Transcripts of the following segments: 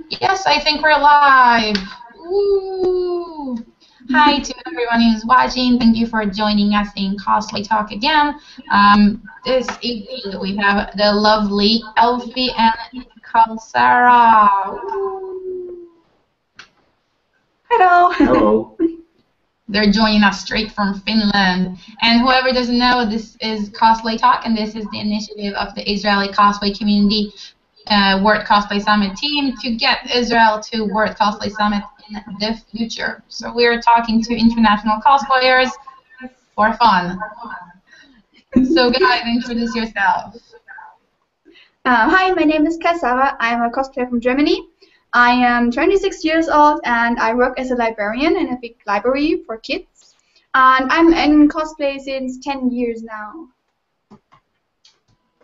Yes, I think we're live. Woo! Hi to everyone who's watching. Thank you for joining us in Cosplay Talk again. This evening we have the lovely Elfie and Kalsara. Hello. Hello. They're joining us straight from Finland. And whoever doesn't know, this is Cosplay Talk, and this is the initiative of the Israeli cosplay community World Cosplay Summit team to get Israel to World Cosplay Summit in the future. So we're talking to international cosplayers for fun. So guys, introduce yourself. Hi, my name is Kasara. I'm a cosplayer from Germany. I am 26 years old and I work as a librarian in a big library for kids. And I'm in cosplay since 10 years now.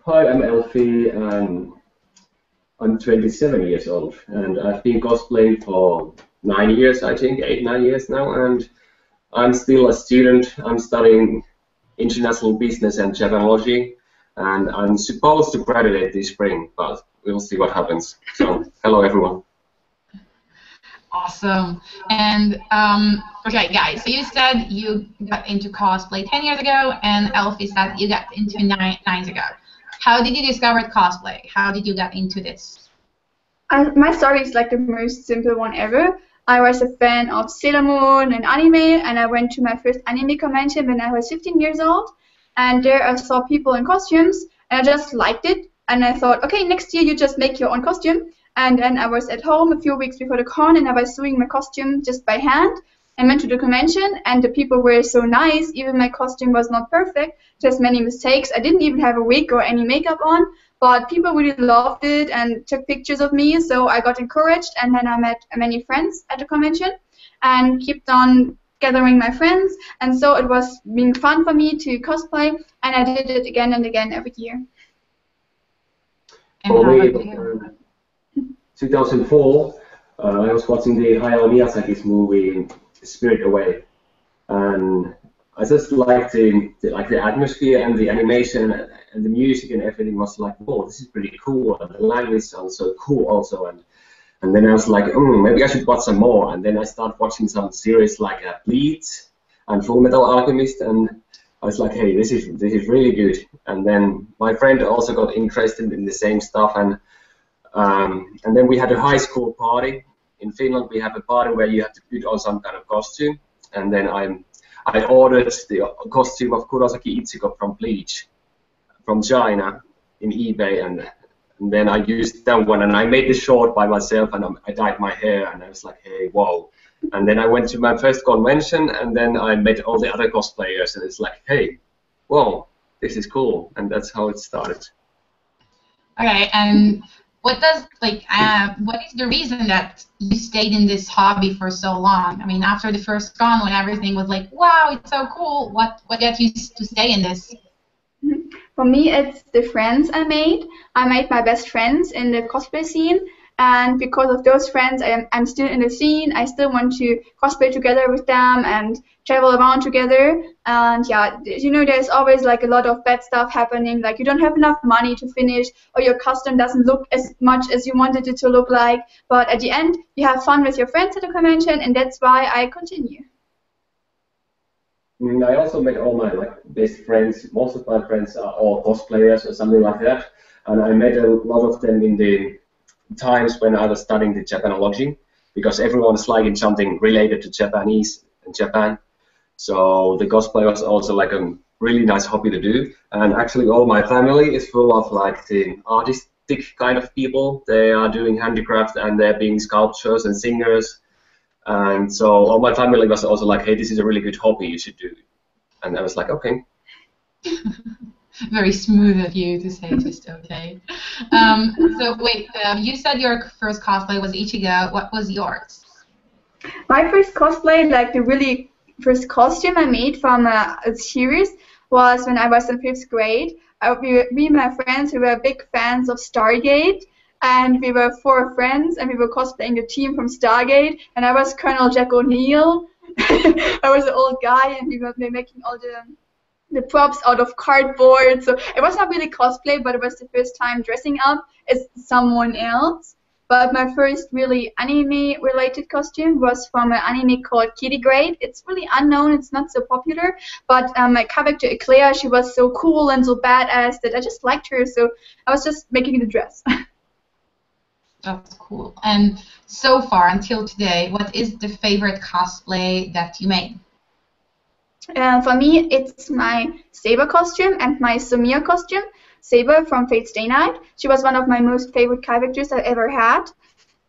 Hi, I'm Elfie. I'm 27 years old and I've been cosplaying for 9 years, I think, 8-9 years now, and I'm still a student. I'm studying international business and Japanology, and I'm supposed to graduate this spring, but we'll see what happens. So, hello everyone. Awesome. And okay, guys, so you said you got into cosplay 10 years ago, and Elfie said you got into 9 years ago. How did you discover cosplay? How did you get into this? My story is like the most simple one ever. I was a fan of Sailor Moon and anime, and I went to my first anime convention when I was 15 years old. And there I saw people in costumes, and I just liked it. And I thought, okay, next year you just make your own costume. And then I was at home a few weeks before the con, and I was sewing my costume just by hand. I went to the convention, and the people were so nice. Even my costume was not perfect, just many mistakes. I didn't even have a wig or any makeup on, but people really loved it and took pictures of me. So I got encouraged, and then I met many friends at the convention, and kept on gathering my friends. And so it was being fun for me to cosplay, and I did it again and again every year. And For how me, about you? 2004, I was watching the Hayao Miyazaki's movie Spirit Away, and I just liked the atmosphere and the animation and the music and everything was like, whoa, this is pretty cool, and the language sounds so cool also, and then I was like, maybe I should watch some more, and then I started watching some series like Bleach and Full Metal Alchemist, and I was like, hey, this is really good, and then my friend also got interested in the same stuff, and then we had a high school party. In Finland, we have a party where you have to put on some kind of costume, and then I ordered the costume of Kurosaki Ichigo from Bleach from China in eBay, and then I used that one, and I made the short by myself, and I dyed my hair, and I was like, hey, whoa. And then I went to my first convention, and then I met all the other cosplayers, and it's like, hey, whoa, this is cool, and that's how it started. Okay, and what is the reason that you stayed in this hobby for so long? I mean, after the first con, when everything was like, wow, it's so cool, what got you to stay in this? For me, it's the friends I made. I made my best friends in the cosplay scene, and because of those friends, I'm still in the scene. I still want to cosplay together with them and travel around together. And yeah, you know, there's always like a lot of bad stuff happening. Like you don't have enough money to finish, or your costume doesn't look as much as you wanted it to look like. But at the end, you have fun with your friends at the convention, and that's why I continue. I also met all my best friends. Most of my friends are all cosplayers or something like that, and I met a lot of them in the times when I was studying the Japanology, because everyone's liking something related to Japanese and Japan. So the cosplay was also like a really nice hobby to do, and actually all my family is full of like the artistic kind of people. They are doing handicraft and they're being sculptors and singers. And so all my family was also like, hey, this is a really good hobby, you should do it. And I was like, okay. Very smooth of you to say just okay. So wait, you said your first cosplay was Ichigo. What was yours? My first cosplay, like the really first costume I made from a series, was when I was in 5th grade. Me and my friends, we were big fans of Stargate, and we were 4 friends, and we were cosplaying the team from Stargate, and I was Colonel Jack O'Neill. I was an old guy, and we were making all the props out of cardboard. So it was not really cosplay, but it was the first time dressing up as someone else. but my first really anime-related costume was from an anime called Kitty Grade. It's really unknown, it's not so popular, but my character Eclair, she was so cool and so badass that I just liked her, so I was just making the dress. That's cool. And so far, until today, what is the favorite cosplay that you made? For me, it's my Saber costume and my Somiya costume. Saber from Fate Stay Night. She was one of my most favorite characters I ever had.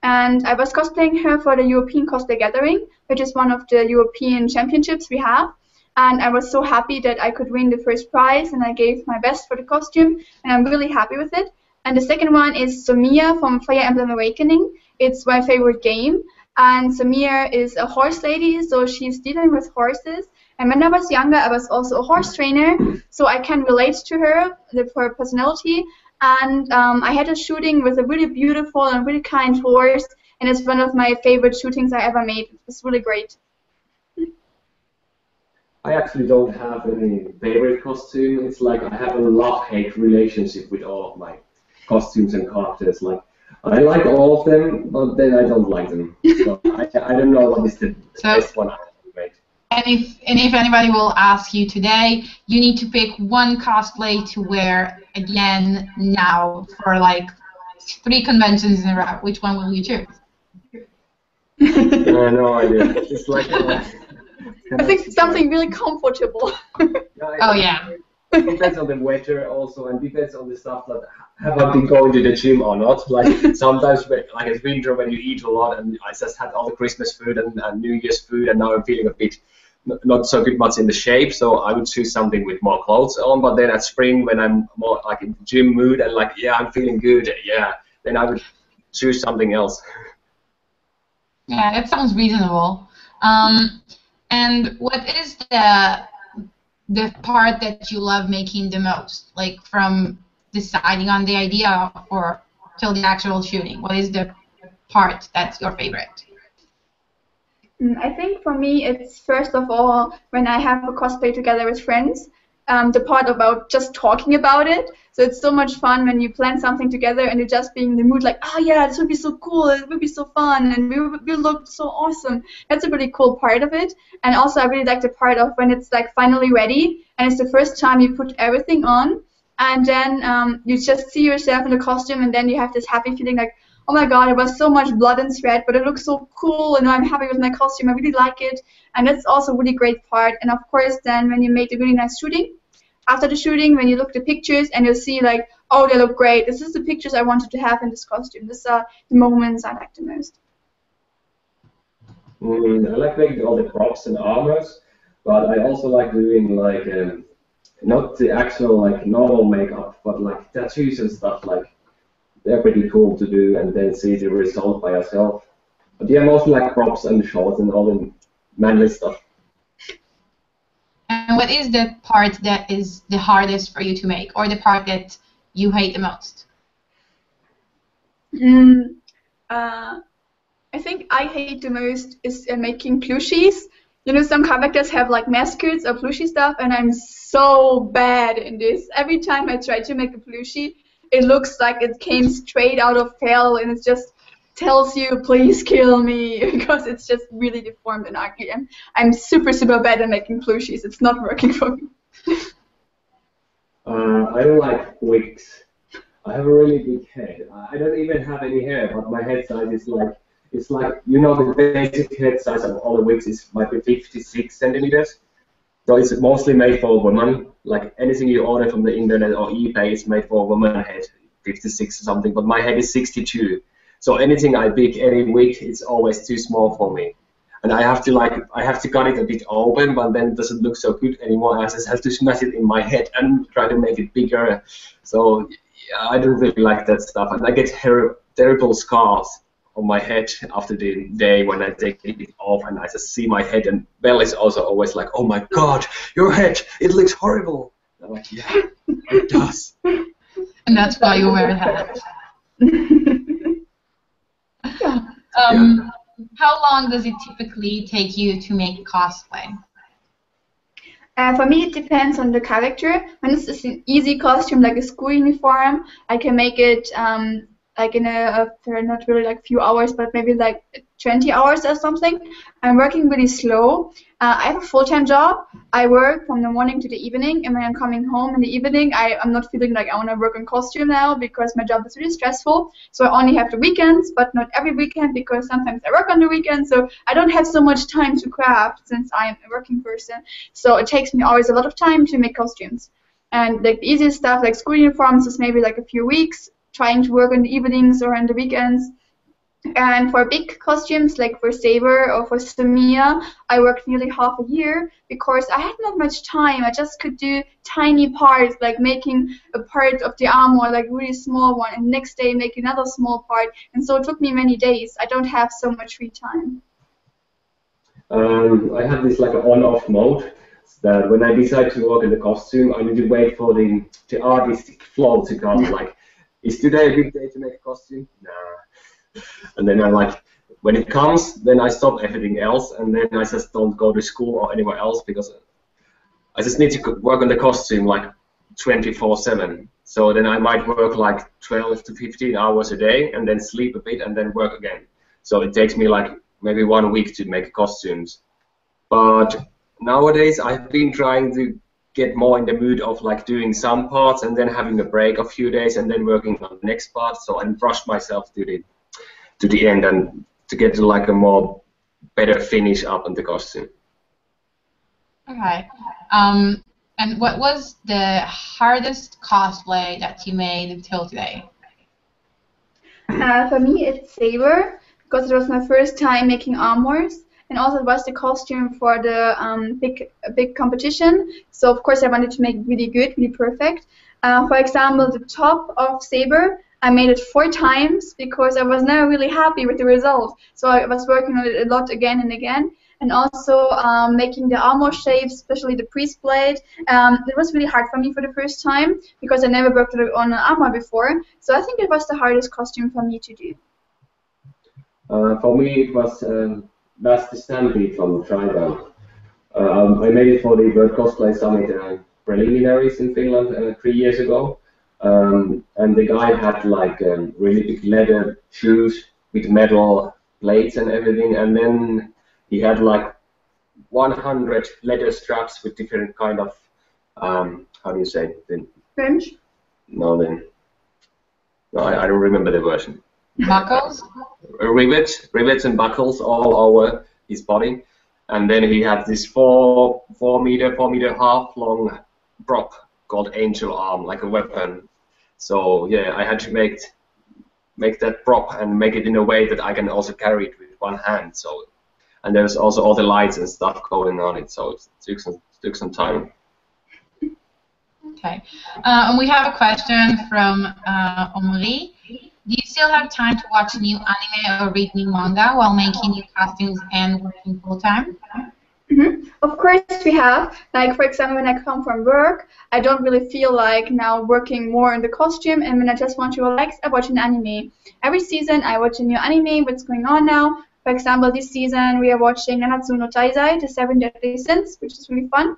And I was cosplaying her for the European Cosplay Gathering, which is one of the European championships we have. And I was so happy that I could win the first prize, and I gave my best for the costume, and I'm really happy with it. And the second one is Somiya from Fire Emblem Awakening. It's my favorite game. And Somiya is a horse lady, so she's dealing with horses. And when I was younger, I was also a horse trainer, so I can relate to her, her personality. And I had a shooting with a really beautiful and really kind horse, and it's one of my favorite shootings I ever made. It's really great. I actually don't have any favorite costume. It's like I have a love-hate relationship with all of my costumes and characters. Like I like all of them, but then I don't like them. So I don't know what is the best one I have made. And if anybody will ask you today, you need to pick one cosplay to wear again now for like 3 conventions in a row. Which one will you choose? No idea. It's like I think something really comfortable. Oh yeah. It depends on the weather also, and depends on the stuff that have I been going to the gym or not. Like sometimes, like it's winter when you eat a lot, and I just had all the Christmas food and New Year's food, and now I'm feeling a bit not so good much in the shape. So I would choose something with more clothes on. But then at spring, when I'm more like in gym mood and like I'm feeling good, then I would choose something else. Yeah, that sounds reasonable. And what is the part that you love making the most? Like from deciding on the idea or till the actual shooting? What is the part that's your favorite? I think for me it's first of all when I have a cosplay together with friends. The part about just talking about it. So it's so much fun when you plan something together and you're just being in the mood like, oh yeah, this would be so cool, it would be so fun, and we look so awesome. That's a really cool part of it. And also I really like the part of when it's like finally ready and it's the first time you put everything on, and then you just see yourself in the costume, and then you have this happy feeling like, oh my god, it was so much blood and sweat, but it looks so cool, and I'm happy with my costume, I really like it. And that's also a really great part. And of course then when you make a really nice shooting, after the shooting, when you look at the pictures and you'll see like, oh, they look great. This is the pictures I wanted to have in this costume. These are the moments I like the most. I like making all the props and armors, but I also like doing like not the actual like normal makeup, but like tattoos and stuff. Like they're pretty cool to do, and then see the result by yourself. But yeah, mostly like props and shorts and all the manly stuff. And what is the part that is the hardest for you to make, or the part that you hate the most? I think I hate the most is making plushies. You know, some characters have like mascots or plushie stuff, and I'm so bad in this. Every time I try to make a plushie, it looks like it came straight out of hell, and it just tells you, please kill me, because it's just really deformed and ugly. And I'm super, super bad at making plushies. It's not working for me. I don't like wigs. I have a really big head. I don't even have any hair, but my head size is like, it's like, you know, the basic head size of all the wigs is might be 56 centimeters. So it's mostly made for women. Like anything you order from the internet or eBay is made for a woman head, 56 or something, but my head is 62. So anything I pick, any wig, it's always too small for me. And I have to cut it a bit open, but then it doesn't look so good anymore. I just have to smash it in my head and try to make it bigger. So yeah, I don't really like that stuff. And I get terrible scars on my head after the day when I take it off, and I just see my head. And Belle is also always like, oh my god, your head, it looks horrible. And I'm like, yeah, it does. And that's why you wear a hat. How long does it typically take you to make cosplay? For me, it depends on the character. When it's an easy costume like a school uniform, I can make it like in not really like few hours, but maybe like 20 hours or something. I'm working really slow. I have a full-time job. I work from the morning to the evening, and when I'm coming home in the evening, I'm not feeling like I want to work on costume now because my job is really stressful. So I only have the weekends, but not every weekend because sometimes I work on the weekends. So I don't have so much time to craft since I'm a working person. So it takes me always a lot of time to make costumes. And like the easiest stuff, like school uniforms, is maybe like a few weeks, trying to work in the evenings or on the weekends. And for big costumes, like for Saber or for Samia, I worked nearly half a year because I had not much time. I just could do tiny parts, like making a part of the armor, like really small one, and next day make another small part. And so it took me many days. I don't have so much free time. I have this like on-off mode that when I decide to work in the costume, I need to wait for the artistic flow to come. Like, is today a good day to make a costume? Nah. And then I'm like, when it comes, then I stop everything else, and then I just don't go to school or anywhere else because I just need to work on the costume like 24/7. So then I might work like 12 to 15 hours a day, and then sleep a bit, and then work again. So it takes me like maybe 1 week to make costumes. But nowadays I've been trying to get more in the mood of like doing some parts and then having a break of a few days and then working on the next part. So I rushed myself to the end and to get to like a more better finish up on the costume. Okay. And what was the hardest cosplay that you made until today? For me, it's Saber, because it was my first time making armors, and also it was the costume for the big competition. So of course I wanted to make it really good, really perfect. For example, the top of Saber, I made it 4 times because I was never really happy with the result. So I was working on it a lot again and again. And also making the armor shapes, especially the priest blade. It was really hard for me for the first time because I never worked on an armor before. So I think it was the hardest costume for me to do. For me, it was that's the Stampede from Trigon. I made it for the World Cosplay Summit preliminaries in Finland 3 years ago. And the guy had like really big leather shoes with metal plates and everything, and then he had like 100 leather straps with different kind of how do you say it? Fringe? No, I don't remember the version. Buckles? Rivets and buckles all over his body, and then he had this 4 meter half long prop called Angel Arm, like a weapon. So yeah, I had to make that prop and make it in a way that I can also carry it with one hand. So, and there's also all the lights and stuff going on it. So it took some time. Okay, and we have a question from Omri. Do you still have time to watch new anime or read new manga while making new costumes and working full time? Mm-hmm. Of course we have. Like for example, when I come from work, I don't really feel like now working more in the costume, and when I just want to relax, I watch an anime. Every season I watch a new anime, what's going on now. For example, this season we are watching Nanatsu no Taizai, the 7 Deadly Sins, which is really fun.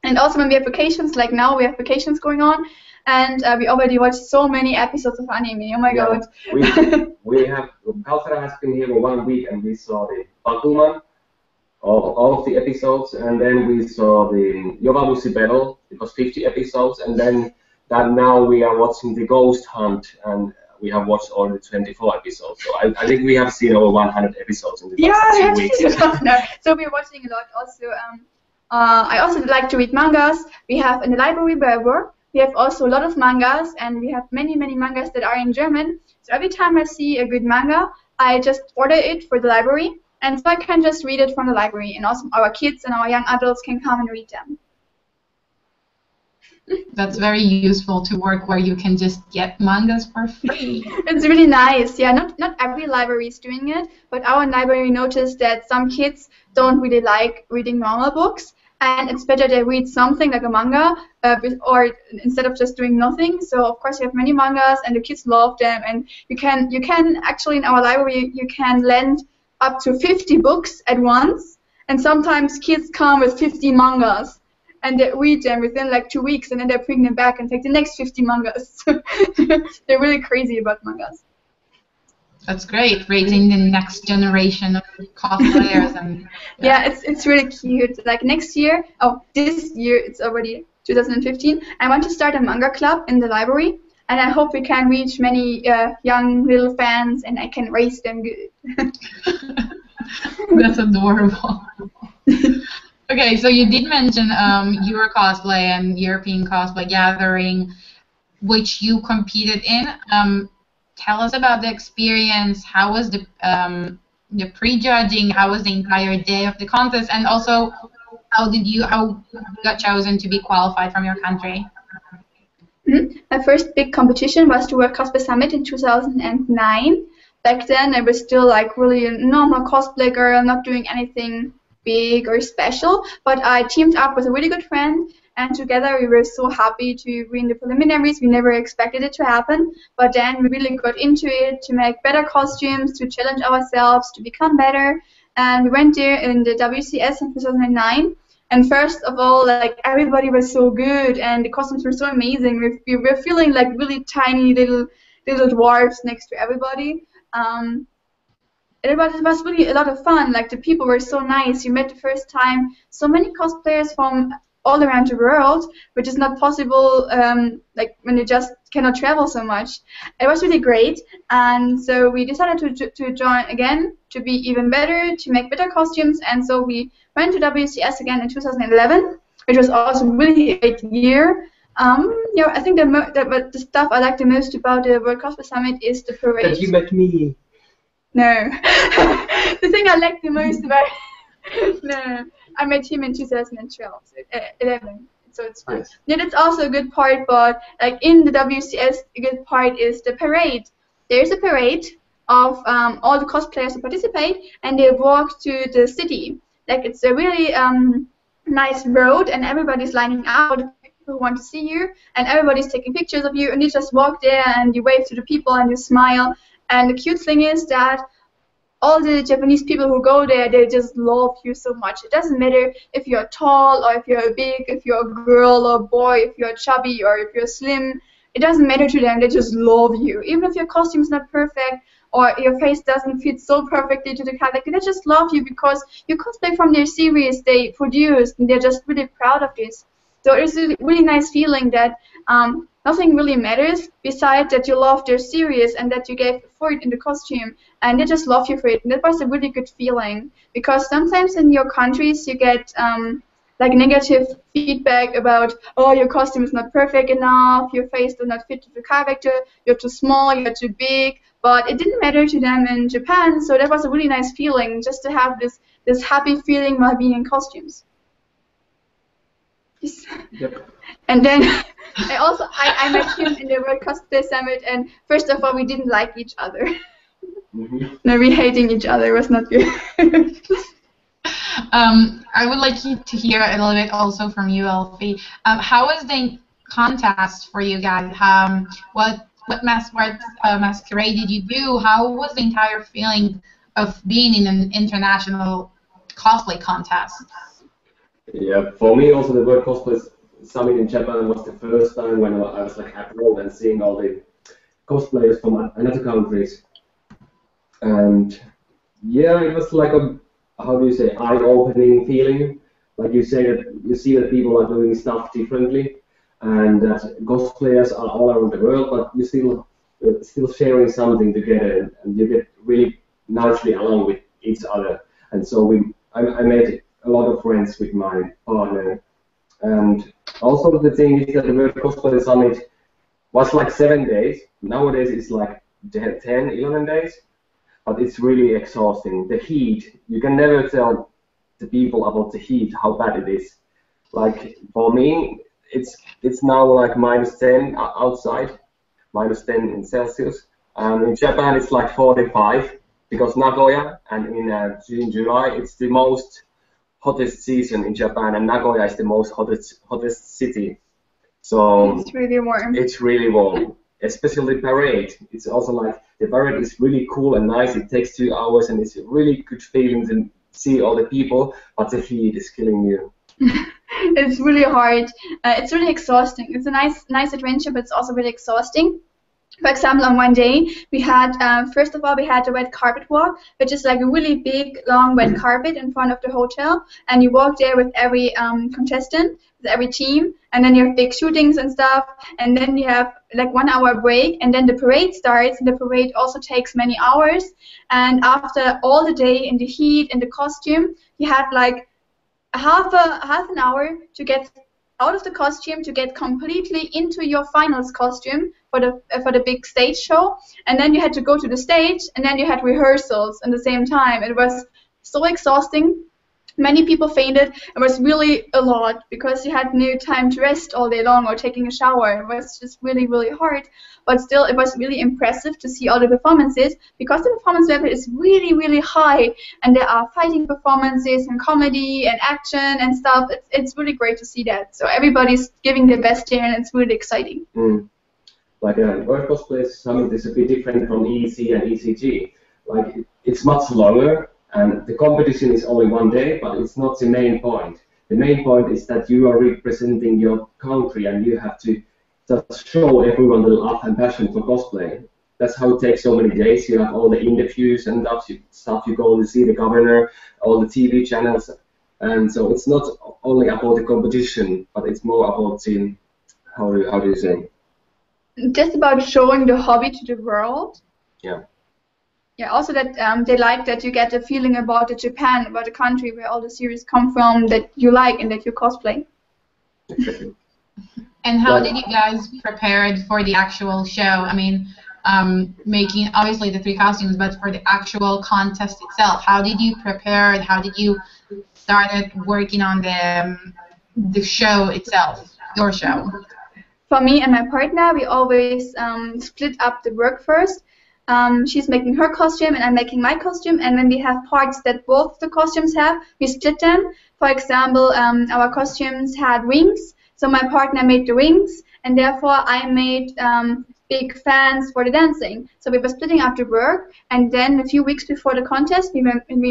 And also when we have vacations, like now we have vacations going on, and we already watched so many episodes of anime. Oh my god. We have, Kalsara has been here for 1 week and we saw the Bakuman, all of the episodes, and then we saw the Yowamushi Battle. It was 50 episodes, and then now we are watching the Ghost Hunt, and we have watched all the 24 episodes. So I think we have seen over 100 episodes in the past 2 weeks. So we're watching a lot. Also, I also like to read mangas. We have in the library where I work, we have also a lot of mangas, and we have many mangas that are in German. So every time I see a good manga, I just order it for the library. And so I can just read it from the library, and also our kids and our young adults can come and read them. That's very useful to work where you can just get mangas for free. It's really nice. Yeah, not every library is doing it, but our library noticed that some kids don't really like reading normal books, and it's better they read something like a manga, or instead of just doing nothing. So of course we have many mangas, and the kids love them, and you can actually in our library you can lend up to 50 books at once, and sometimes kids come with 50 mangas, and they read them within like 2 weeks, and then they bring them back and take the next 50 mangas. They're really crazy about mangas. That's great, raising the next generation of cosplayers and Yeah, it's really cute. Like next year, oh, this year it's already 2015. I want to start a manga club in the library, and I hope we can reach many young little fans, and I can raise them good. That's adorable. Okay, so you did mention Euro Cosplay and European Cosplay Gathering, which you competed in. Tell us about the experience. How was the pre-judging? How was the entire day of the contest? And also, how you got chosen to be qualified from your country? My first big competition was the World Cosplay Summit in 2009. Back then, I was still like really a normal cosplay girl, not doing anything big or special. But I teamed up with a really good friend, and together we were so happy to win the preliminaries. We never expected it to happen, but then we really got into it to make better costumes, to challenge ourselves, to become better. And we went there in the WCS in 2009. And first of all, like everybody was so good, and the costumes were so amazing. We were feeling like really tiny little dwarfs next to everybody. It was really a lot of fun. Like the people were so nice. You met the first time so many cosplayers from all around the world, which is not possible like when you just cannot travel so much. It was really great, and so we decided to join again, to be even better, to make better costumes, and so we went to WCS again in 2011, which was also really a great year. Yeah, I think the stuff I like the most about the World Cosplay Summit is the parade. That you met me. No. The thing I like the most about no, I met him in 2012, 11, so it's fine. Yes. Yeah, that's also a good part, but like in the WCS, a good part is the parade. There's a parade of all the cosplayers who participate, and they walk to the city. Like it's a really nice road, and everybody's lining up. Who want to see you, and everybody's taking pictures of you, and you just walk there and you wave to the people and you smile. And the cute thing is that all the Japanese people who go there, they just love you so much. It doesn't matter if you're tall or if you're big, if you're a girl or boy, if you're chubby or if you're slim. It doesn't matter to them. They just love you. Even if your costume is not perfect or your face doesn't fit so perfectly to the character, they just love you because you cosplay from their series they produced, and they're just really proud of this. So it's a really nice feeling that nothing really matters besides that you love their series and that you gave effort in the costume, and they just love you for it. And that was a really good feeling, because sometimes in your countries you get like negative feedback about, oh, your costume is not perfect enough, your face does not fit to the character, you're too small, you're too big. But it didn't matter to them in Japan, so that was a really nice feeling, just to have this happy feeling while being in costumes. Yep. And then I met him in the World Cosplay Summit, and first of all, we didn't like each other. No, we hating each other. It was not good. I would like to hear a little bit also from you, Elfie. How was the contest for you guys? What masquerade did you do? How was the entire feeling of being in an international cosplay contest? Yeah, for me also the World Cosplay Summit in Japan was the first time when I was like abroad and seeing all the cosplayers from another countries. And yeah, it was like a, how do you say, eye-opening feeling. Like you say that you see that people are doing stuff differently, and that cosplayers are all around the world, but you still sharing something together, and you get really nicely along with each other. And so I made a lot of friends with my partner. And also the thing is that the World Cosplay Summit was like 7 days. Nowadays it's like 10, 11 days. But it's really exhausting. The heat, you can never tell the people about the heat, how bad it is. Like for me, it's now like -10 outside, -10 in Celsius. And in Japan it's like 45, because Nagoya, and in June, July, it's the hottest season in Japan, and Nagoya is the hottest city. So it's really warm. It's really warm, especially parade. It's also like the parade is really cool and nice. It takes 2 hours, and it's a really good feeling to see all the people, but the heat is killing you. It's really hard. It's really exhausting. It's a nice adventure, but it's also really exhausting. For example, on one day we had, first of all, we had a red carpet walk, which is like a really big, long red carpet in front of the hotel, and you walk there with every contestant, with every team, and then you have big shootings and stuff, and then you have like 1 hour break, and then the parade starts, and the parade also takes many hours, and after all the day in the heat, in the costume, you had like half an hour to get out of the costume, to get completely into your finals costume for the big stage show, and then you had to go to the stage, and then you had rehearsals at the same time. It was so exhausting. Many people fainted. It was really a lot because you had no time to rest all day long or taking a shower. It was just really, really hard. But still, it was really impressive to see all the performances because the performance level is really, really high. And there are fighting performances and comedy and action and stuff. It's really great to see that. So everybody's giving their best here, and it's really exciting. Like World Cosplay Summit is a bit different from EEC and ECG. Like it's much longer. And the competition is only one day, but it's not the main point. The main point is that you are representing your country and you have to just show everyone the love and passion for cosplay. That's how it takes so many days. You have all the interviews and stuff. You go to see the governor, all the TV channels. And so it's not only about the competition, but it's more about seeing, how do you say? Just about showing the hobby to the world. Yeah. Yeah, also that they like that you get a feeling about Japan, about the country where all the series come from, that you like and that you cosplay. And how did you guys prepare for the actual show? I mean, making obviously the 3 costumes, but for the actual contest itself, how did you prepare? How did you start working on the show itself, your show? For me and my partner, we always split up the work first. She's making her costume and I'm making my costume, and when we have parts that both the costumes have, we split them. For example, our costumes had wings, so my partner made the wings, and therefore I made big fans for the dancing. So we were splitting up the work, and then a few weeks before the contest we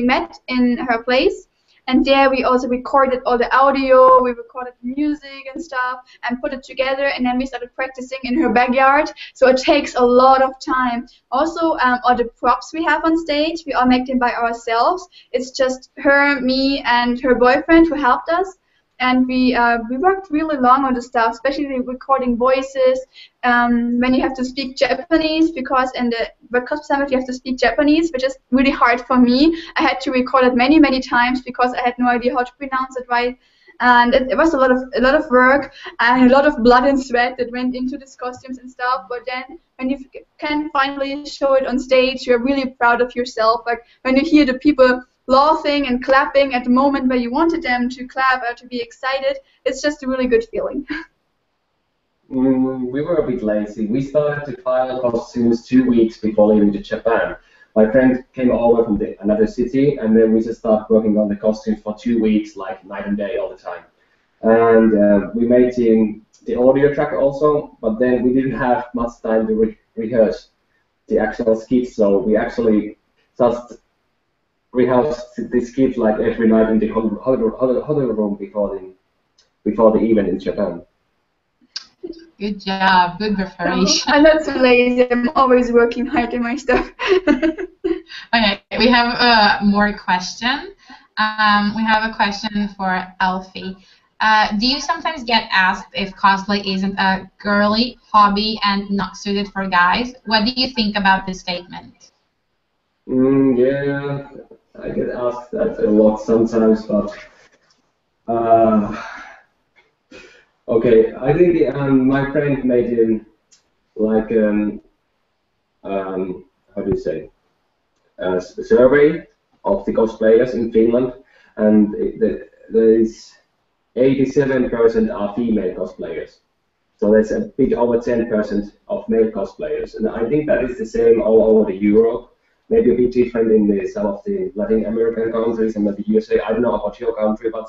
met in her place, and there we also recorded all the audio, we recorded the music and stuff, and put it together, and then we started practicing in her backyard, so it takes a lot of time. Also, all the props we have on stage, we all make them by ourselves. It's just her, me, and her boyfriend who helped us, and we worked really long on the stuff, especially recording voices, when you have to speak Japanese, because in the World Cosplay Summit you have to speak Japanese, which is really hard for me. I had to record it many, many times because I had no idea how to pronounce it right, and it was a lot of work and a lot of blood and sweat that went into these costumes and stuff. But then when you can finally show it on stage, you're really proud of yourself. Like when you hear the people laughing and clapping at the moment where you wanted them to clap or to be excited, it's just a really good feeling. We were a bit lazy. We started to file costumes 2 weeks before leaving to Japan. My friend came over from another city, and then we just started working on the costumes for 2 weeks, like night and day all the time. And we made the audio track also, but then we didn't have much time to rehearse the actual skits, so we actually just rehearsed the skits like every night in the hotel room before the event in Japan. Good job, good preparation. I'm not so lazy. I'm always working hard in my stuff. Okay, we have more question. We have a question for Elfie. Do you sometimes get asked if cosplay isn't a girly hobby and not suited for guys? What do you think about this statement? Yeah, I get asked that a lot sometimes, but okay, I think my friend made like how do you say, a survey of the cosplayers in Finland, and there is 87% are female cosplayers. So there's a bit over 10% of male cosplayers, and I think that is the same all over Europe. Maybe a bit different in some of the Latin American countries and maybe USA. I don't know about your country, but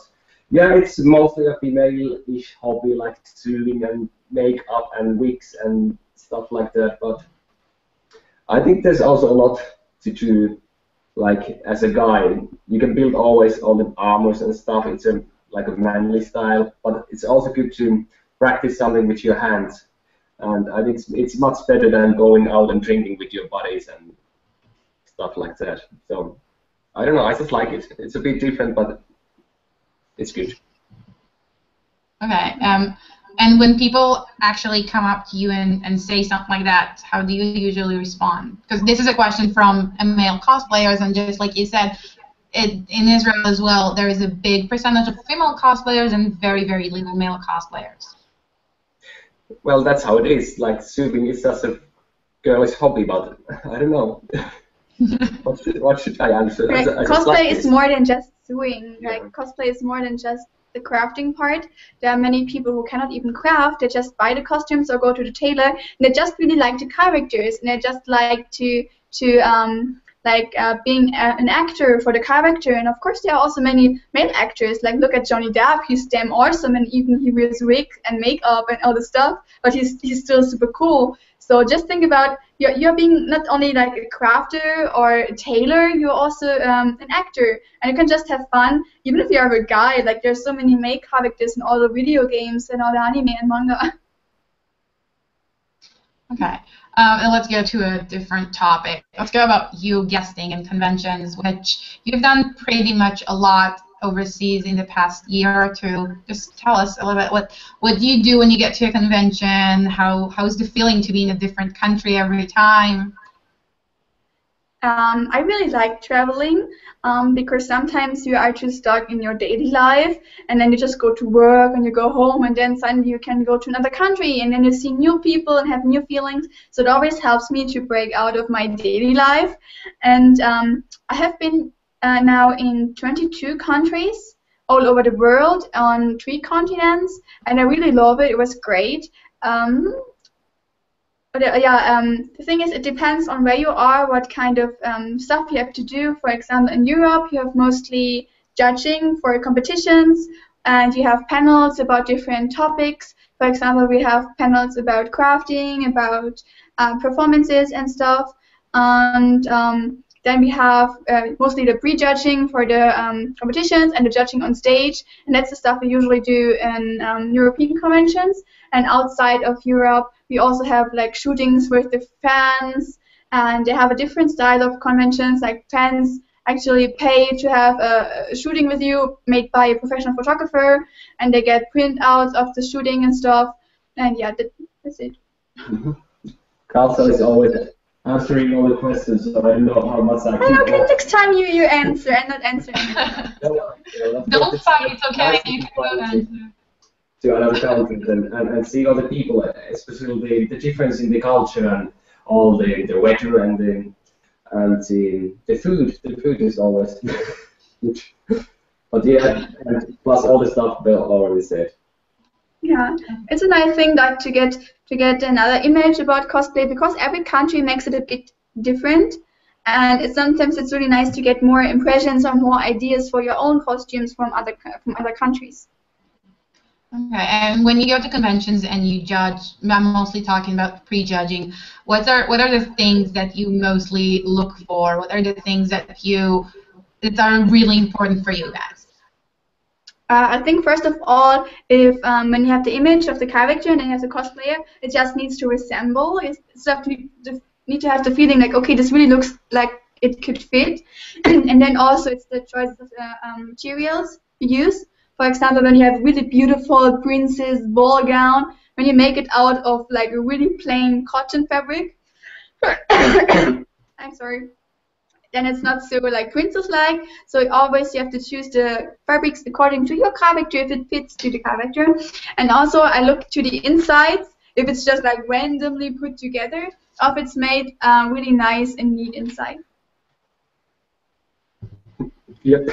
yeah, it's mostly a female-ish hobby, like sewing and makeup and wigs and stuff like that. But I think there's also a lot to do. Like as a guy, you can build always all the armors and stuff. It's like a manly style, but it's also good to practice something with your hands. and I think it's much better than going out and drinking with your buddies and stuff like that. So I don't know, I just like it. It's a bit different, but it's good. Okay. And when people actually come up to you and say something like that, how do you usually respond? Because this is a question from male cosplayers, and just like you said, in Israel as well, there is a big percentage of female cosplayers and very, very little male cosplayers. Well, that's how it is. Like, swimming is just a girlish hobby, but I don't know. what should I answer? Like, cosplay like is more than just sewing. Yeah. Like, cosplay is more than just the crafting part. There are many people who cannot even craft. They just buy the costumes or go to the tailor, and they just really like the characters, and they just like to being an actor for the character. And of course, there are also many male actors. Like, look at Johnny Depp. He's damn awesome, and even he wears wig and makeup and all the stuff, but he's still super cool. So just think about you're being not only like a crafter or a tailor, you're also an actor, and you can just have fun. Even if you're a guy, like there's so many male characters in all the video games and all the anime and manga. Okay. And let's go to a different topic. Let's go about you guesting in conventions, which you've done pretty much a lot overseas in the past year or two. Just tell us a little bit what do you do when you get to a convention? How's the feeling to be in a different country every time? I really like traveling because sometimes you are too stuck in your daily life, and then you just go to work and you go home, and then suddenly you can go to another country, and then you see new people and have new feelings. So it always helps me to break out of my daily life. And I have been now in 22 countries all over the world on 3 continents, and I really love it. It was great. The thing is, it depends on where you are, what kind of stuff you have to do. For example, in Europe, you have mostly judging for competitions, and you have panels about different topics. For example, we have panels about crafting, about performances and stuff, and then we have mostly the pre-judging for the competitions and the judging on stage, and that's the stuff we usually do in European conventions. And outside of Europe, we also have like shootings with the fans, and they have a different style of conventions. Like, fans actually pay to have a shooting with you made by a professional photographer, and they get printouts of the shooting and stuff. And yeah, that's it. Carlson is always answering all the questions, so I don't know how much I can. Okay, next time you answer and not answer. Don't fight, it's okay. You can go answer. To another country and see other people, especially the difference in the culture and all the weather and the food. The food is always good. But yeah, and plus all the stuff Bill already said. Yeah, it's a nice thing like to get another image about cosplay, because every country makes it a bit different, and sometimes it's really nice to get more impressions or more ideas for your own costumes from other countries. Okay, and when you go to conventions and you judge, I'm mostly talking about pre-judging. What are the things that you mostly look for? What are the things that are really important for you guys? I think first of all, if when you have the image of the character and then you have the cosplayer, it just needs to resemble. You need to have the feeling like, okay, this really looks like it could fit. And then also it's the choice of materials you use. For example, when you have really beautiful princess ball gown, when you make it out of like a really plain cotton fabric, I'm sorry, then it's not so like princess-like. So always you have to choose the fabrics according to your character, if it fits to the character. And also I look to the insides, if it's just like randomly put together, or if it's made really nice and neat inside. Yep.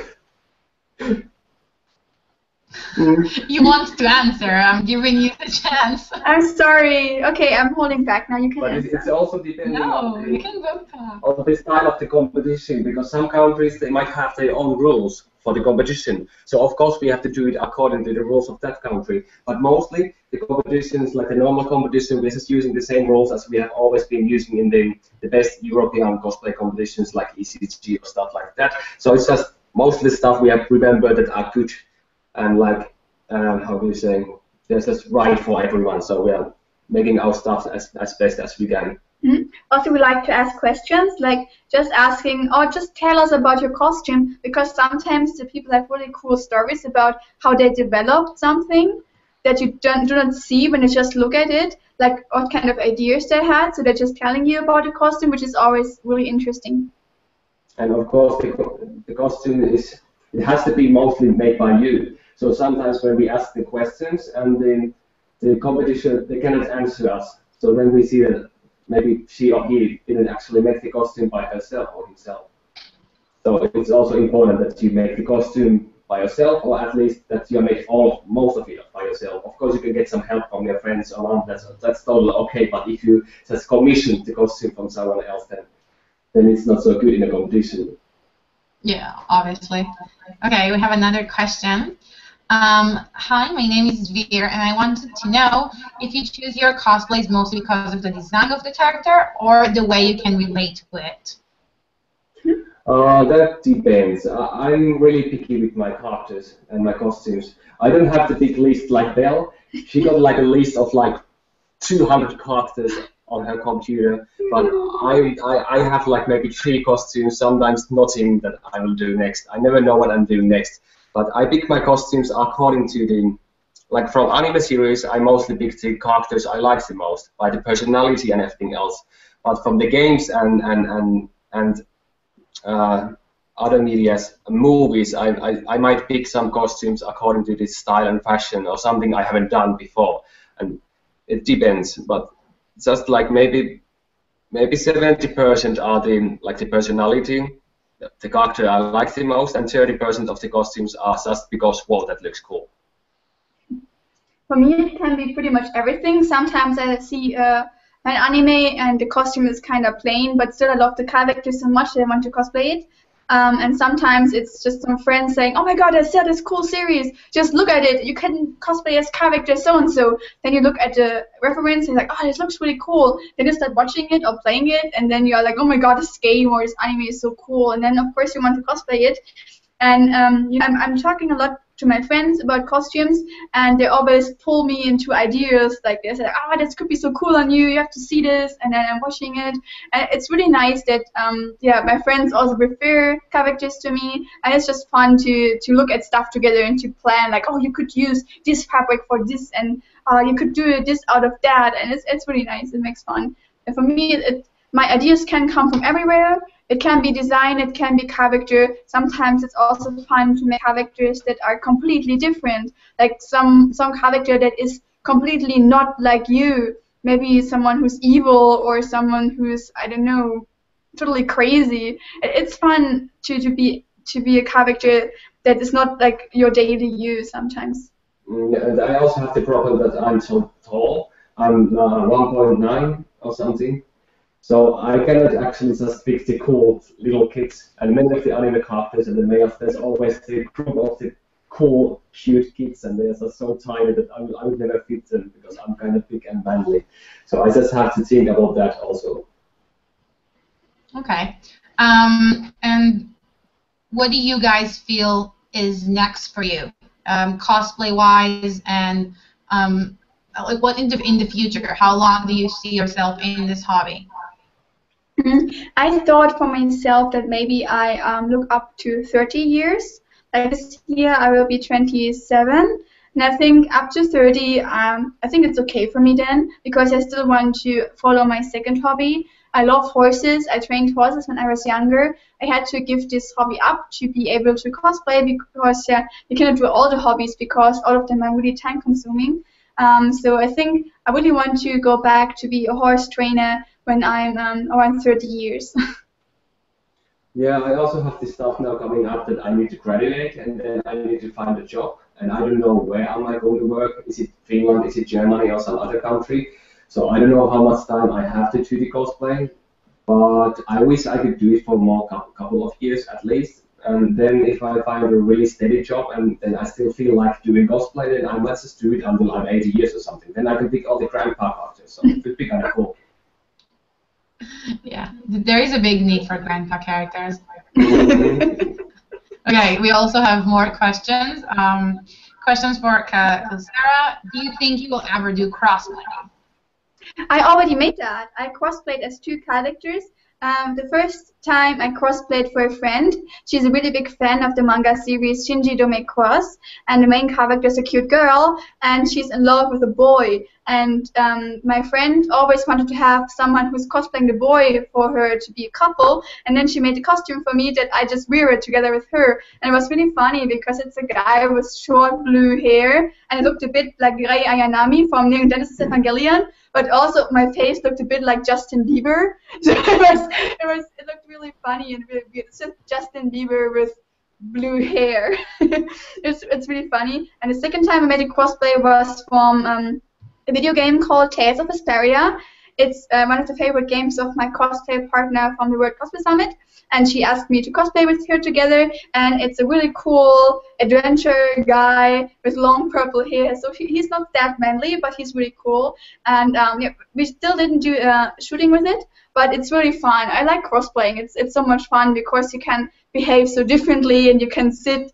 You want to answer. I'm giving you the chance. I'm sorry. Okay, I'm holding back now. You can answer. But it's also depending No, you can both talk. on the style of the competition, because some countries, they might have their own rules for the competition. So of course we have to do it according to the rules of that country. But mostly the competitions, like the normal competition, we're just using the same rules as we have always been using in the best European cosplay competitions like ECG or stuff like that. So it's just mostly stuff we have remembered that are good and like, how do you say, they're just right for everyone. So making our stuff as best as we can. Also, we like to ask questions, like just asking, or just tell us about your costume, because sometimes the people have really cool stories about how they developed something that you do not see when you just look at it, like what kind of ideas they had. So they're just telling you about the costume, which is always really interesting. And of course, the costume it has to be mostly made by you. So sometimes when we ask the questions and the competition, they cannot answer us. So then we see that maybe she or he didn't actually make the costume by herself or himself. So it's also important that you make the costume by yourself, or at least that you make most of it by yourself. Of course, you can get some help from your friends around. That's totally okay. But if you just commission the costume from someone else, then it's not so good in a competition. Yeah, obviously. Okay, we have another question. Hi, my name is Veer, and I wanted to know if you choose your cosplays mostly because of the design of the character or the way you can relate to it. That depends. I'm really picky with my characters and my costumes. I don't have the big list like Belle. She got like a list of like 200 characters on her computer, but I have like maybe 3 costumes, sometimes nothing that I will do next. I never know what I'm doing next. But I pick my costumes according to like from anime series, I mostly pick the characters I like the most, by the personality and everything else. But from the games and other medias, movies, I might pick some costumes according to this style and fashion or something I haven't done before. And it depends, but just like maybe 70% are the personality, the character I like the most, and 30% of the costumes are just because, whoa, that looks cool. For me, it can be pretty much everything. Sometimes I see an anime and the costume is kind of plain, but still I love the character so much that I want to cosplay it. And sometimes it's just some friends saying, oh my god, I saw this cool series, just look at it, you can cosplay as character so-and-so. Then you look at the reference and you're like, oh, this looks really cool. Then you start watching it or playing it, and then you're like, oh my god, this game or this anime is so cool. And then, of course, you want to cosplay it. And you know, I'm talking a lot to my friends about costumes, and they always pull me into ideas. Like they say, "Ah, this could be so cool on you. You have to see this." And then I'm watching it, and it's really nice that my friends also refer characters to me, and it's just fun to look at stuff together and to plan. Like, oh, you could use this fabric for this, and you could do this out of that, and it's really nice. It makes fun. And for me, my ideas can come from everywhere. It can be design, it can be character. Sometimes it's also fun to make characters that are completely different, like some character that is completely not like you. Maybe someone who's evil or someone who's, I don't know, totally crazy. It's fun to be a character that is not like your daily you sometimes. And I also have the problem that I'm so tall. I'm 1.9 or something. So I cannot actually just pick the cool little kids, and many of the anime characters and the males, there's always the group of the cool, cute kids, and they're just so tiny that I would never fit them because I'm kind of big and manly. So I just have to think about that also. Okay. And what do you guys feel is next for you, cosplay-wise, and like what in the future? How long do you see yourself in this hobby? I thought for myself that maybe I look up to 30 years. Like this year I will be 27, and I think up to 30, I think it's okay for me then, because I still want to follow my second hobby. I love horses. I trained horses when I was younger. I had to give this hobby up to be able to cosplay because you cannot do all the hobbies because all of them are really time consuming. So I think I really want to go back to be a horse trainer when I'm around 30 years. Yeah, I also have this stuff now coming up that I need to graduate and then I need to find a job, and I don't know where am I going to work. Is it Finland, is it Germany or some other country? So I don't know how much time I have to do the cosplay, but I wish I could do it for more couple of years at least. And then if I find a really steady job and then I still feel like doing cosplay, then I might just do it until I'm 80 years or something. Then I can pick all the grandpa characters, so it would be kind of cool. Yeah, there is a big need for grandpa characters. Okay, we also have more questions. Questions for Sarah. Do you think you will ever do crossplay? I already made that. I crossplayed as 2 characters. The first time I crossplayed for a friend. She's a really big fan of the manga series Shinji Dome Cross, and the main character is a cute girl, and she's in love with a boy. And my friend always wanted to have someone who's cosplaying the boy for her to be a couple, and then she made a costume for me that I just wear it together with her. And it was really funny because it's a guy with short blue hair, and it looked a bit like Rei Ayanami from Neon Genesis Evangelion, but also my face looked a bit like Justin Bieber. So it looked really funny and really weird. It's just Justin Bieber with blue hair. It's really funny. And the second time I made a cosplay was from a video game called Tales of Vesperia. It's one of the favorite games of my cosplay partner from the World Cosplay Summit, and she asked me to cosplay with her together, and it's a really cool adventure guy with long purple hair. So he's not that manly, but he's really cool. And yeah, we still didn't do shooting with it, but it's really fun. I like crossplaying. It's so much fun because you can behave so differently, and you can sit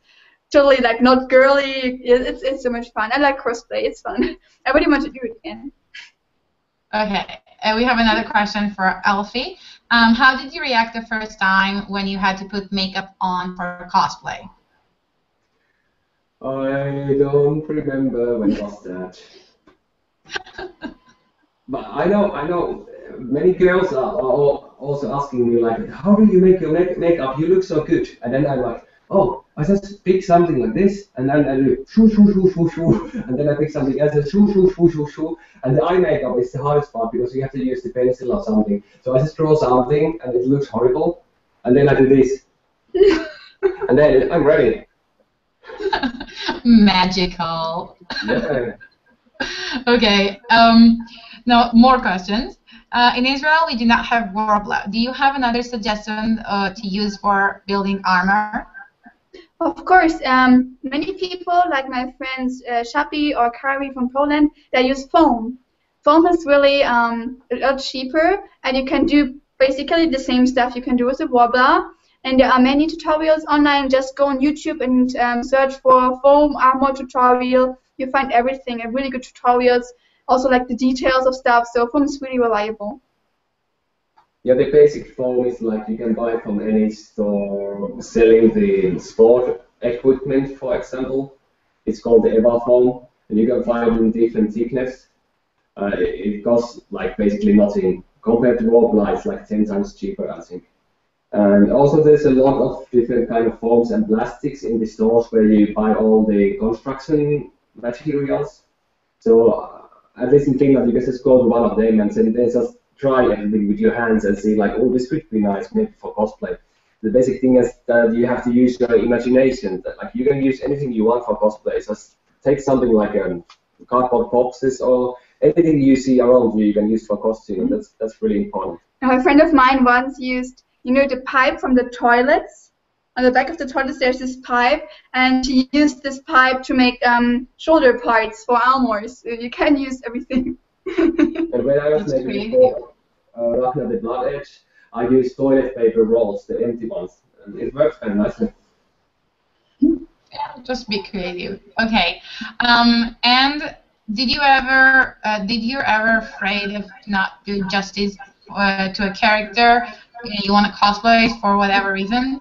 totally like not girly. It's so much fun. I like crossplay. It's fun. I really want to do it again. Okay, we have another question for Elfie. How did you react the first time when you had to put makeup on for cosplay? I don't remember when was that. But I know many girls are also asking me like, how do you make your makeup? You look so good. And then I'm like, oh, I just pick something like this, and then I do shoo shoo shoo shoo shoo, and then I pick something else and shoo shoo shoo shoo shoo. And the eye makeup is the hardest part because you have to use the pencil or something. So I just draw something and it looks horrible, and then I do this, and then I'm ready. Magical. Yeah. Okay. Now more questions. In Israel, we do not have Worbla. Do you have another suggestion to use for building armor? Of course, many people, like my friends Shapi or Kari from Poland, they use foam. Foam is really a lot cheaper, and you can do basically the same stuff you can do with a Worbla. And there are many tutorials online. Just go on YouTube and search for foam armor tutorial. You find everything and really good tutorials. Also, like the details of stuff. So foam is really reliable. Yeah, the basic foam is like you can buy from any store selling the sport equipment, for example. It's called the EVA foam, and you can find it in different thickness. It costs like basically nothing. Compared to Worbla, it's like 10 times cheaper, I think. And also there's a lot of different kind of foams and plastics in the stores where you buy all the construction materials. So at least in Finland, you can just go to one of them and then just try everything with your hands and see like, oh, this could be nice maybe for cosplay. The basic thing is that you have to use your imagination. Like you can use anything you want for cosplay. Just take something like cardboard boxes or anything you see around you can use for costume. That's really important. Now, a friend of mine once used, you know, the pipe from the toilets. On the back of the toilets, there's this pipe, and she used this pipe to make shoulder parts for armors. So you can use everything. And when I was making for Ragnar the Blood Edge, I used toilet paper rolls, the empty ones, and it works very nicely. Yeah, just be creative. Okay. And did you ever afraid of not do justice to a character you want to cosplay for whatever reason?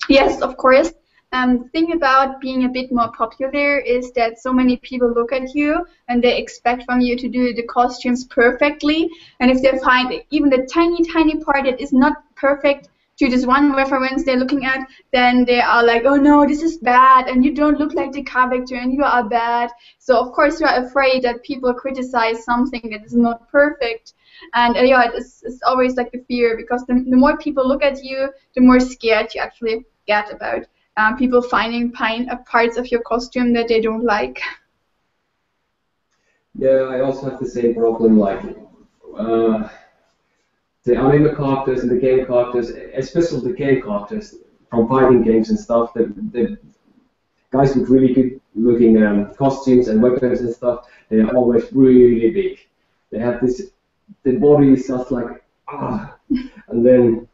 Yes, of course. The thing about being a bit more popular is that so many people look at you and they expect from you to do the costumes perfectly. And if they find even the tiny part that is not perfect to this one reference they're looking at, then they are like, oh no, this is bad, and you don't look like the character, and you are bad. So of course you are afraid that people criticize something that is not perfect. And yeah, it's always like the fear, because the more people look at you, the more scared you actually get about people finding parts of your costume that they don't like. Yeah, I also have the same problem, like the anime characters and the game characters, especially the game characters from fighting games and stuff, the guys with really good looking costumes and weapons and stuff, they are always really big. They have this, the body is just like, and then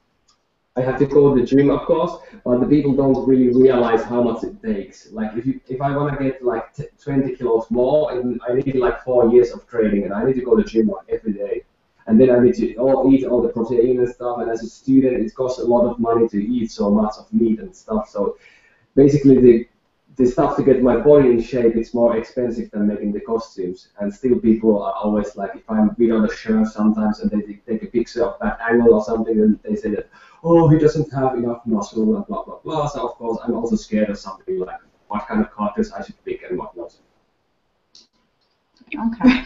I have to go to the gym, of course, but the people don't really realize how much it takes. Like if I want to get like 20 kilos more, and I need like 4 years of training, and I need to go to the gym like every day, and then I need to eat all the protein and stuff. And as a student, it costs a lot of money to eat so much of meat and stuff. So basically, the stuff to get my body in shape, it's more expensive than making the costumes. And still, people are always like, if I'm without a shirt sometimes, and they take a picture of that angle or something, and they say that, oh, he doesn't have enough muscle and blah blah blah. So of course, I'm also scared of something like what kind of carcass I should pick and whatnot. Okay.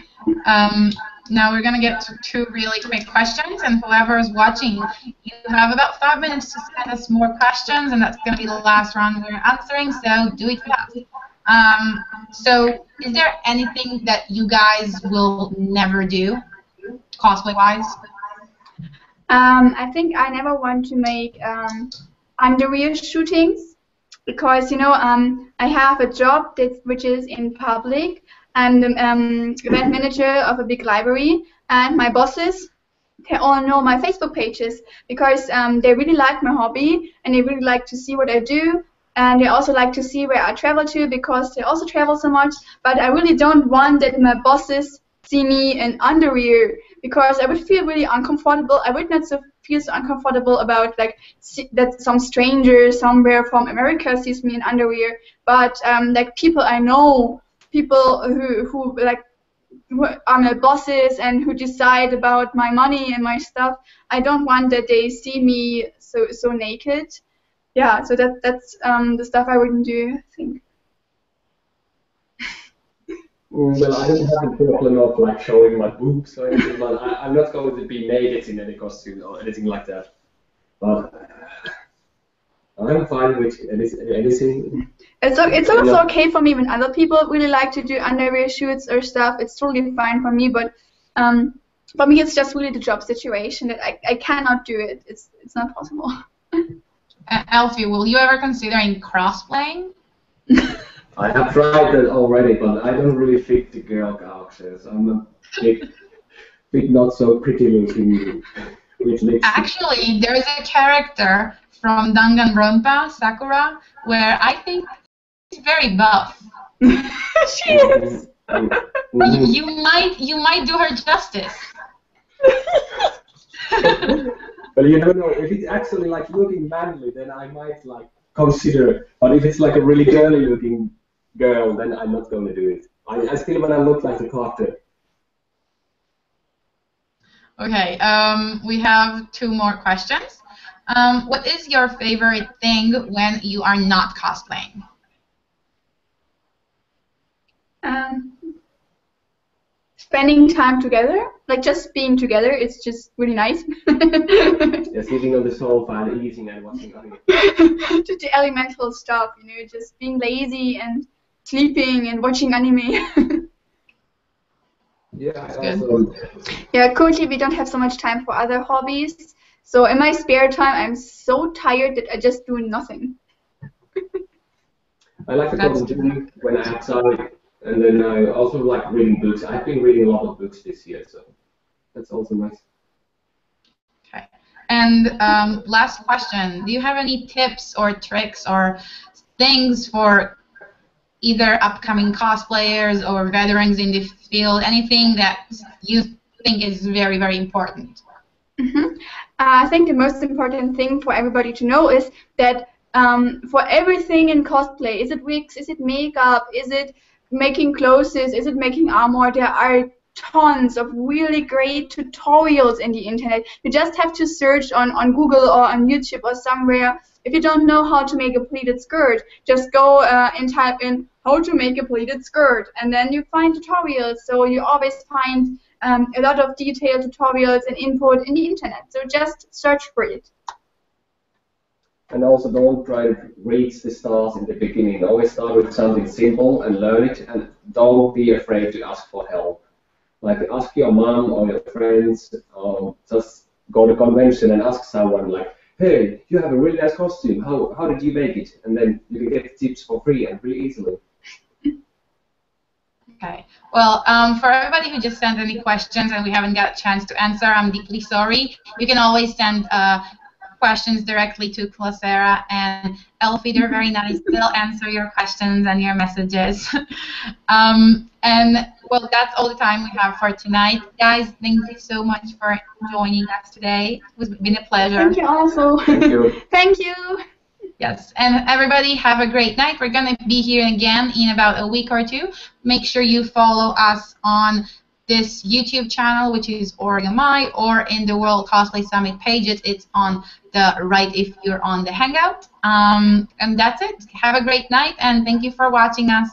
Now we're going to get to 2 really quick questions, and whoever is watching, you have about 5 minutes to send us more questions, and that's going to be the last round we're answering, so do it fast. So is there anything that you guys will never do, cosplay-wise? I think I never want to make underwear shootings because, you know, I have a job which is in public. I'm the event manager of a big library, and my bosses, they all know my Facebook pages because they really like my hobby and they really like to see what I do, and they also like to see where I travel to because they also travel so much. But I really don't want that my bosses see me in underwear because I would feel really uncomfortable. I would not feel so uncomfortable about like that some stranger somewhere from America sees me in underwear, but like people I know, people who are my bosses and who decide about my money and my stuff, I don't want that they see me so naked. Yeah, so that's the stuff I wouldn't do, I think. Well, I don't have the problem of like showing my boobs or anything, but I'm not going to be naked in any costume or anything like that. But I'm fine with anything. It's also okay for me when other people really like to do underwear shoots or stuff. It's totally fine for me, but for me it's just really the job situation that I cannot do it. It's not possible. Alfie, will you ever consider crossplaying? I have tried that already, but I don't really fit the girl characters. I'm a bit not so pretty looking with lipstick. Actually, there is a character from Danganronpa, Sakura, where I think she's very buff. She is. You might do her justice. Well, you don't know. If it's actually like looking manly, then I might like consider. But if it's like a really girly looking girl, then I'm not going to do it. I still want to look like the character. Okay. We have 2 more questions. What is your favorite thing when you are not cosplaying? Spending time together, like just being together, it's just really nice. Yeah, sitting on the sofa and eating and watching anime. Just the elemental stuff, you know, just being lazy and sleeping and watching anime. Yeah, that's good. Yeah, currently we don't have so much time for other hobbies, so in my spare time I'm so tired that I just do nothing. I like to go to the gym when I have time. And then I also like reading books. I've been reading a lot of books this year, so that's also nice. Okay. And last question. Do you have any tips or tricks or things for either upcoming cosplayers or veterans in the field, anything that you think is very, very important? Mm-hmm. I think the most important thing for everybody to know is that for everything in cosplay, is it wigs, is it makeup, is it making clothes, is it making armor, there are tons of really great tutorials in the internet. You just have to search on Google or on YouTube or somewhere. If you don't know how to make a pleated skirt, just go and type in how to make a pleated skirt, and then you find tutorials. So you always find a lot of detailed tutorials and input in the internet. So just search for it. And also don't try to reach the stars in the beginning. Always start with something simple and learn it, and don't be afraid to ask for help. Like ask your mom or your friends, or just go to a convention and ask someone like, hey, you have a really nice costume, how did you make it? And then you can get tips for free and really easily. Okay. Well, for everybody who just sent any questions and we haven't got a chance to answer, I'm deeply sorry. You can always send questions directly to Clausera and Elfie. They're very nice. They'll answer your questions and your messages. And well, that's all the time we have for tonight. Guys, thank you so much for joining us today. It's been a pleasure. Thank you also. Thank you. Thank you. Yes, and everybody have a great night. We're going to be here again in about a week or two. Make sure you follow us on this YouTube channel, which is Origami, or in the World Cosplay Summit pages. It's on the right if you're on the Hangout. And that's it. Have a great night, and thank you for watching us.